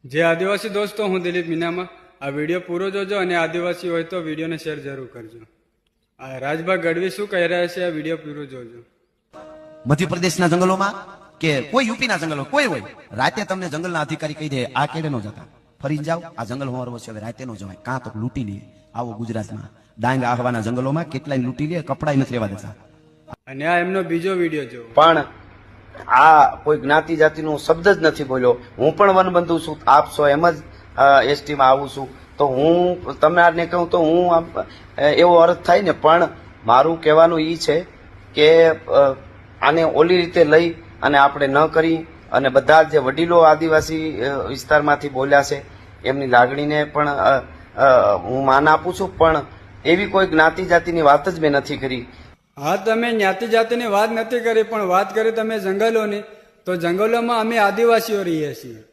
જે આદિવાસી દોસ્તો, હું દિલીપ મીનામાં. આ વિડીયો પૂરો જોજો અને આદિવાસી હોય તો વિડીયોને શેર જરૂર કરજો. આ રાજભા ગઢવી શું કહી રહ્યા છે, આ વિડીયો પૂરો જોજો. મધ્યપ્રદેશના જંગલોમાં કે કોઈ યુપીના જંગલો કોઈ હોય, રાતે તમને જંગલના અધિકારી કહી દે આ કેડે નો જતા, ફરી જાઓ, આ જંગલ હોવાનો છે, હવે રાતે નો જવાય, કાં તો લૂંટી લે. આવો ગુજરાતમાં ડાંગ આહવાના જંગલોમાં કેટલાય લૂંટી લે, કપડાય નથી રહેવા દેતા. અને આ એમનો બીજો વિડીયો જો. પણ આ કોઈ જ્ઞાતિ જાતિનો શબ્દ જ નથી બોલ્યો. હું પણ વનબંધુ છું, આપ છો એમ જ એસટીમાં આવું છું, તો હું તમને કહું તો હું એવો અર્થ થાય ને. પણ મારું કહેવાનું એ છે કે આને ઓલી રીતે લઈ અને આપણે ન કરી, અને બધા જે વડીલો આદિવાસી વિસ્તારમાંથી બોલ્યા છે એમની લાગણીને પણ હું માન આપું છું, પણ એવી કોઈ જ્ઞાતિ જાતિની વાત જ મેં નથી કરી. હા, તમે જ્ઞાતિ જાતિની વાત નથી કરી, પણ વાત કરી તમે જંગલોની, તો જંગલોમાં અમે આદિવાસીઓ રહીએ છીએ.